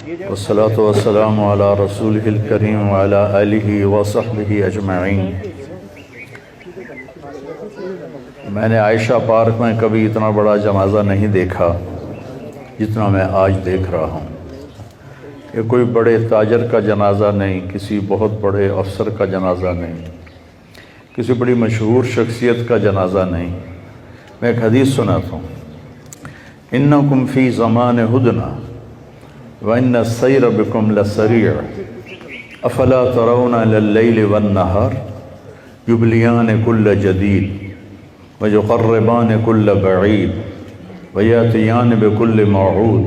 والصلاة والسلام على رسوله الكريم وعلى آله وصحبه اجمعین۔ میں نے عائشہ پارک میں کبھی اتنا بڑا جنازہ نہیں دیکھا جتنا میں آج دیکھ رہا ہوں۔ یہ کوئی بڑے تاجر کا جنازہ نہیں، کسی بہت بڑے افسر کا جنازہ نہیں، کسی بڑی مشہور شخصیت کا جنازہ نہیں۔ میں ایک حدیث سناتا ہوں، انکم فی زمان ہدنا وَإِنَّ السَّيْرَ بِكُمْ لَسَرِيعٌ أَفَلَا تَرَوْنَ إِلَى اللَّيْلِ وَالنَّهَارِ يُبْلِيَانِ كُلَّ جَدِيدٍ وَيُقَرِّبَانِ كُلَّ بَعِيدٍ وَيَأْتِيَانِ بِكُلِّ مَوْعُودٍ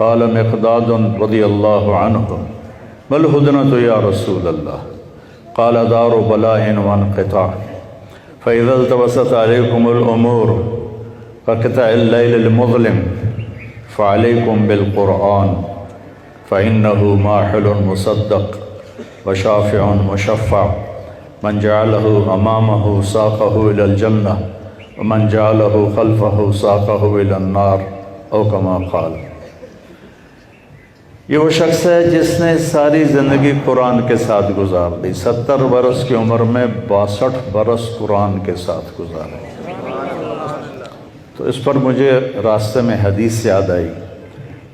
قَالَ مِقْدَادٌ رضي الله عنه ما الهدنة يا رسول الله قال دار بلاء وانقطاع فإذا التبست عليكم الأمور كقطع الليل المظلم فعليكم بالقرآن فإنه ماحل مصدق وشافع مشفع من جعله أمامه ساقه إلى الجنة ومن جعله خلفه ساقه إلى النار أو كما قال۔ یہ وہ شخص ہے جس نے ساری زندگی قرآن کے ساتھ گزار دی، 70 برس کی عمر میں 62 برس قرآن کے ساتھ گزارے۔ تو اس پر مجھے راستے میں حدیث یاد آئی،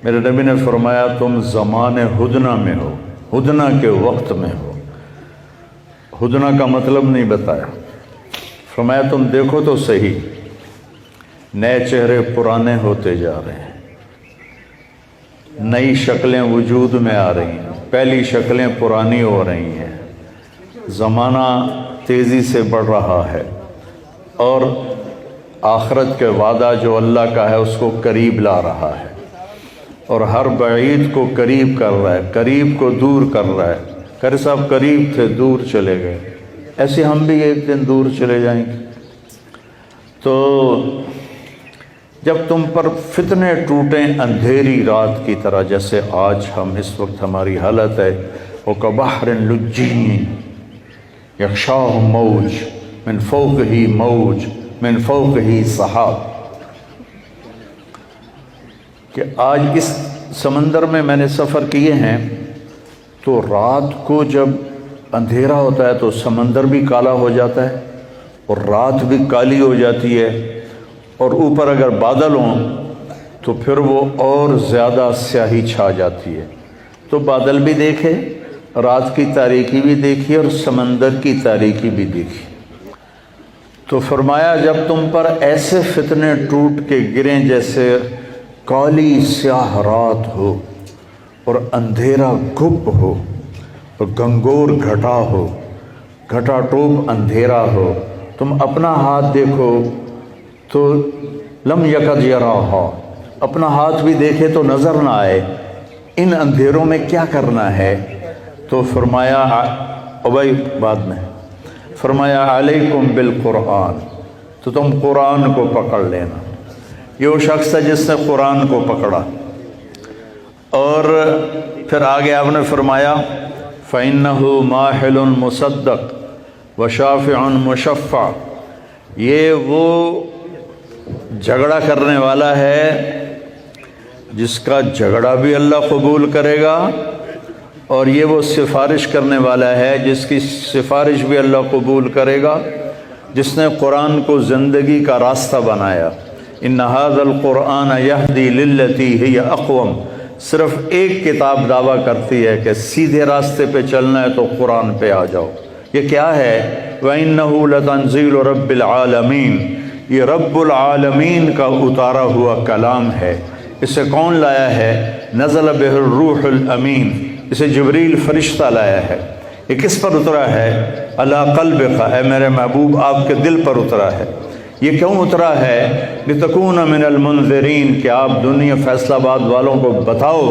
میرے نبی نے فرمایا تم زمان ہدنہ میں ہو، ہدنہ کے وقت میں ہو۔ ہدنہ کا مطلب نہیں بتایا، فرمایا تم دیکھو تو صحیح، نئے چہرے پرانے ہوتے جا رہے ہیں، نئی شکلیں وجود میں آ رہی ہیں، پہلی شکلیں پرانی ہو رہی ہیں، زمانہ تیزی سے بڑھ رہا ہے، اور آخرت کے وعدہ جو اللہ کا ہے اس کو قریب لا رہا ہے، اور ہر بعید کو قریب کر رہا ہے، قریب کو دور کر رہا ہے۔ قاری صاحب قریب تھے، دور چلے گئے، ایسے ہم بھی ایک دن دور چلے جائیں گے۔ تو جب تم پر فتنے ٹوٹیں اندھیری رات کی طرح، جیسے آج ہم اس وقت ہماری حالت ہے، وَكَبَحْرٍ لُجِّيٍّ يَغْشَاهُ مَوْجٌ مِّن فَوْقِهِ مَوْجٌ مِّن فَوْقِهِ سَحَابٌ، کہ آج اس سمندر میں میں نے سفر کیے ہیں، تو رات کو جب اندھیرا ہوتا ہے تو سمندر بھی کالا ہو جاتا ہے اور رات بھی کالی ہو جاتی ہے، اور اوپر اگر بادل ہوں تو پھر وہ اور زیادہ سیاہی چھا جاتی ہے۔ تو بادل بھی دیکھے، رات کی تاریکی بھی دیکھی اور سمندر کی تاریکی بھی دیکھی۔ تو فرمایا جب تم پر ایسے فتنے ٹوٹ کے گریں جیسے کالی سیاہ رات ہو اور اندھیرا گھپ ہو اور گنگور گھٹا ہو، گھٹا ٹوپ اندھیرا ہو، تم اپنا ہاتھ دیکھو تو لم یکد یراہا، اپنا ہاتھ بھی دیکھے تو نظر نہ آئے، ان اندھیروں میں کیا کرنا ہے؟ تو فرمایا ابھی بعد میں فرمایا علیکم بالقرآن، تو تم قرآن کو پکڑ لینا۔ یہ وہ شخص ہے جس نے قرآن کو پکڑا، اور پھر آگے آپ نے فرمایا فَإِنَّهُ مَاحِلٌ مُصَدَّقٌ وَشَافِعٌ مُشَفَّعٌ، یہ وہ جھگڑا کرنے والا ہے جس کا جھگڑا بھی اللہ قبول کرے گا، اور یہ وہ سفارش کرنے والا ہے جس کی سفارش بھی اللہ قبول کرے گا، جس نے قرآن کو زندگی کا راستہ بنایا۔ ان ھذا القرآن یہدی للتی ہی اقوم، صرف ایک کتاب دعویٰ کرتی ہے کہ سیدھے راستے پہ چلنا ہے تو قرآن پہ آ جاؤ۔ یہ کیا ہے؟ وَإِنَّهُ لَتَنزِيلُ رَبِّ الْعَالَمِينَ، یہ رب العالمین کا اتارا ہوا کلام ہے۔ اسے کون لایا ہے؟ نزل بہ الروح الامین، اسے جبریل فرشتہ لایا ہے۔ یہ کس پر اترا ہے؟ علی قلبک، اے میرے محبوب آپ کے دل پر اترا ہے۔ یہ کیوں اترا ہے؟ لتکون من المنذرین، کہ آپ دنیا فیصلہ آباد والوں کو بتاؤ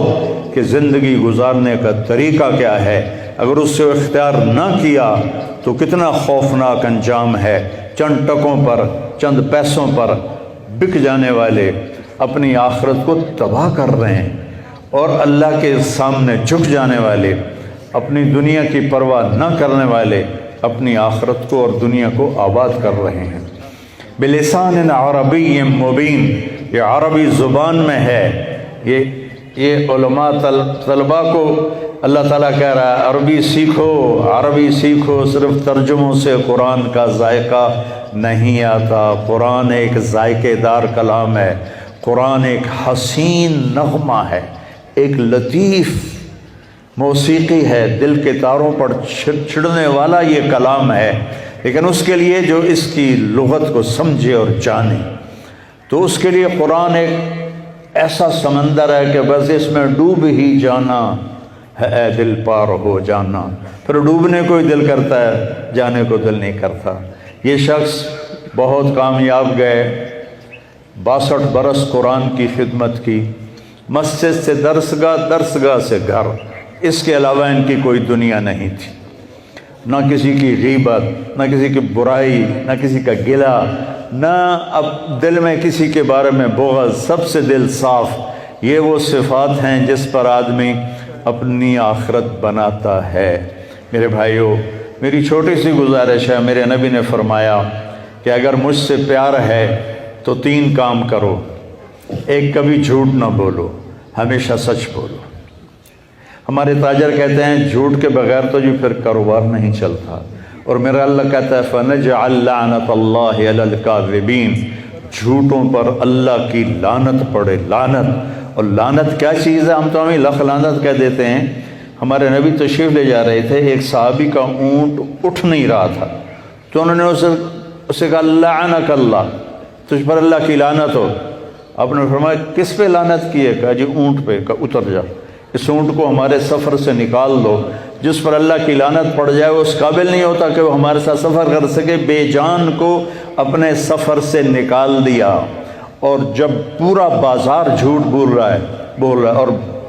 کہ زندگی گزارنے کا طریقہ کیا ہے، اگر اس سے اختیار نہ کیا تو کتنا خوفناک انجام ہے۔ چند ٹکوں پر، چند پیسوں پر بک جانے والے اپنی آخرت کو تباہ کر رہے ہیں، اور اللہ کے سامنے جھک جانے والے، اپنی دنیا کی پرواہ نہ کرنے والے، اپنی آخرت کو اور دنیا کو آباد کر رہے ہیں۔ بلسان عربی مبین، یہ عربی زبان میں ہے، یہ یہ علماء طلباء کو اللہ تعالیٰ کہہ رہا ہے عربی سیکھو، عربی سیکھو، صرف ترجموں سے قرآن کا ذائقہ نہیں آتا۔ قرآن ایک ذائقے دار کلام ہے، قرآن ایک حسین نغمہ ہے، ایک لطیف موسیقی ہے، دل کے تاروں پر چھڑنے والا یہ کلام ہے، لیکن اس کے لیے جو اس کی لغت کو سمجھے اور جانے، تو اس کے لیے قرآن ایک ایسا سمندر ہے کہ بس اس میں ڈوب ہی جانا ہے، اے دل پار ہو جانا۔ پھر ڈوبنے کو ہی دل کرتا ہے، جانے کو دل نہیں کرتا۔ یہ شخص بہت کامیاب گئے، 62 برس قرآن کی خدمت کی، مسجد سے درسگاہ، درسگاہ سے گھر، اس کے علاوہ ان کی کوئی دنیا نہیں تھی، نہ کسی کی غیبت، نہ کسی کی برائی، نہ کسی کا گلہ، نہ اب دل میں کسی کے بارے میں بغض، سب سے دل صاف۔ یہ وہ صفات ہیں جس پر آدمی اپنی آخرت بناتا ہے۔ میرے بھائیو، میری چھوٹی سی گزارش ہے، میرے نبی نے فرمایا کہ اگر مجھ سے پیار ہے تو 3 کام کرو۔ ایک، کبھی جھوٹ نہ بولو، ہمیشہ سچ بولو۔ ہمارے تاجر کہتے ہیں جھوٹ کے بغیر تو جو پھر کاروبار نہیں چلتا، اور میرا اللہ کہتا ہے فَنَجْعَلْ لَعْنَةَ اللَّهِ عَلَى الْكَاذِبِينَ، جھوٹوں پر اللہ کی لعنت پڑے، لعنت۔ اور لعنت کیا چیز ہے؟ ہم تو ہمیں لخ لعنت کہہ دیتے ہیں۔ ہمارے نبی تشریف لے جا رہے تھے، ایک صحابی کا اونٹ اٹھ نہیں رہا تھا، تو انہوں نے اسے کہا لعنک اللہ، تجھ پر اللہ کی لعنت ہو۔ آپ نے فرمایا کس پہ لعنت کی ہے؟ کہا جی اونٹ پہ۔ کہا اتر جا، اس اونٹ کو ہمارے سفر سے نکال دو۔ جس پر اللہ کی لعنت پڑ جائے وہ اس قابل نہیں ہوتا کہ وہ ہمارے ساتھ سفر کر سکے۔ بے جان کو اپنے سفر سے نکال دیا، اور جب پورا بازار جھوٹ بول رہا ہے اور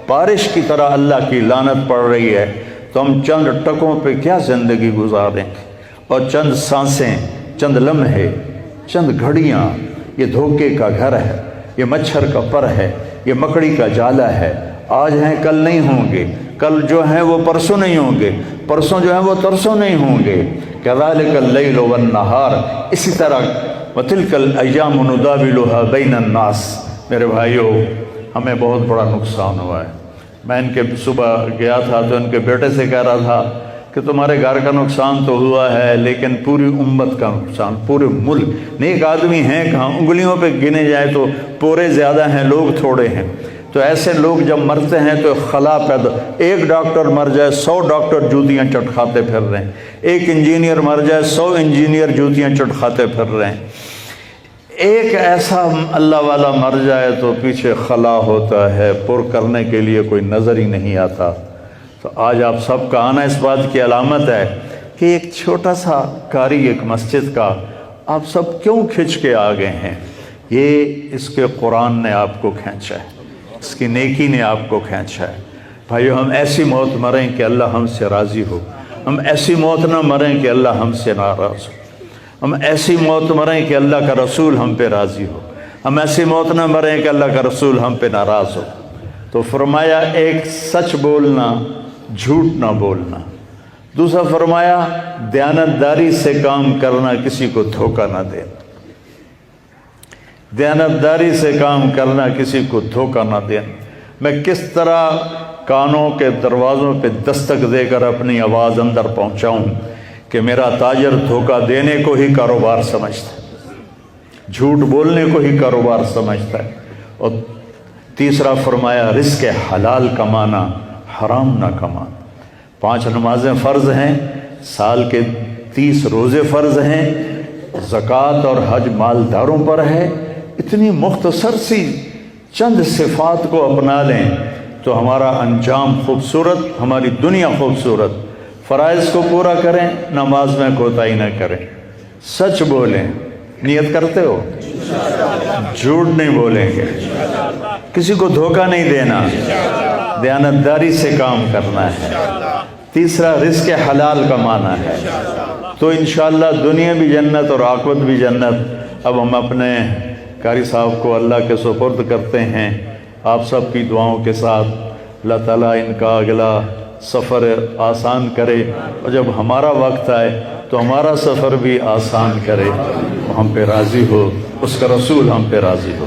بارش کی طرح اللہ کی لعنت پڑ رہی ہے، تو ہم چند ٹکوں پہ کیا زندگی گزاریں، اور چند سانسیں، چند لمحے، چند گھڑیاں، یہ دھوکے کا گھر ہے، یہ مچھر کا پر ہے، یہ مکڑی کا جالا ہے۔ آج ہیں کل نہیں ہوں گے، کل جو ہیں وہ پرسوں نہیں ہوں گے، پرسوں جو ہیں وہ ترسوں نہیں ہوں گے۔ كَذَلِكَ اللَّيْلُ وَالنَّهَارُ، اسی طرح وَتِلْكَ الْأَيَّامُ نُدَاوِلُهَا بَيْنَ النَّاسِ۔ میرے بھائیو، ہمیں بہت بڑا نقصان ہوا ہے۔ میں ان کے صبح گیا تھا تو ان کے بیٹے سے کہہ رہا تھا کہ تمہارے گھر کا نقصان تو ہوا ہے، لیکن پوری امت کا نقصان، پورے ملک، نیک آدمی ہیں کہاں، انگلیوں پہ گنے جائیں تو پورے زیادہ ہیں، لوگ تھوڑے ہیں۔ تو ایسے لوگ جب مرتے ہیں تو خلا پیدا، ایک ڈاکٹر مر جائے 100 ڈاکٹر جوتیاں چٹکھاتے پھر رہے ہیں، ایک انجینئر مر جائے 100 انجینئر جوتیاں چٹکھاتے پھر رہے ہیں، ایک ایسا اللہ والا مر جائے تو پیچھے خلا ہوتا ہے، پر کرنے کے لیے کوئی نظر ہی نہیں آتا۔ تو آج آپ سب کا آنا اس بات کی علامت ہے کہ ایک چھوٹا سا کاری ایک مسجد کا آپ سب کیوں کھنچ کے آ گئے ہیں؟ یہ اس کے قرآن نے آپ کو کھینچا ہے، اس کی نیکی نے آپ کو کھینچا ہے۔ بھائیو، ہم ایسی موت مریں کہ اللہ ہم سے راضی ہو، ہم ایسی موت نہ مریں کہ اللہ ہم سے ناراض ہو، ہم ایسی موت مریں کہ اللہ کا رسول ہم پہ راضی ہو، ہم ایسی موت نہ مریں کہ اللہ کا رسول ہم پہ ناراض ہو۔ تو فرمایا ایک، سچ بولنا، جھوٹ نہ بولنا۔ دوسرا فرمایا دیانتداری سے کام کرنا، کسی کو دھوکہ نہ دینا، دیانتداری سے کام کرنا، کسی کو دھوکہ نہ دینا۔ میں کس طرح کانوں کے دروازوں پہ دستک دے کر اپنی آواز اندر پہنچاؤں کہ میرا تاجر دھوکہ دینے کو ہی کاروبار سمجھتا ہے، جھوٹ بولنے کو ہی کاروبار سمجھتا ہے۔ اور تیسرا فرمایا رزق حلال کمانا، حرام نہ کمانا۔ 5 نمازیں فرض ہیں، سال کے 30 روزے فرض ہیں، زکوٰۃ اور حج مالداروں پر ہے۔ اتنی مختصر سی چند صفات کو اپنا لیں تو ہمارا انجام خوبصورت، ہماری دنیا خوبصورت۔ فرائض کو پورا کریں، نماز میں کوتاہی نہ کریں، سچ بولیں، نیت کرتے ہو، جھوٹ نہیں بولیں گے، کسی کو دھوکہ نہیں دینا، دیانتداری سے کام کرنا ہے۔ تیسرا رزق حلال کمانا ہے، تو انشاءاللہ دنیا بھی جنت اور آخرت بھی جنت۔ اب ہم اپنے قاری صاحب کو اللہ کے سپرد کرتے ہیں، آپ سب کی دعاؤں کے ساتھ اللہ تعالیٰ ان کا اگلا سفر آسان کرے، اور جب ہمارا وقت آئے تو ہمارا سفر بھی آسان کرے، ہم پہ راضی ہو، اس کا رسول ہم پہ راضی ہو۔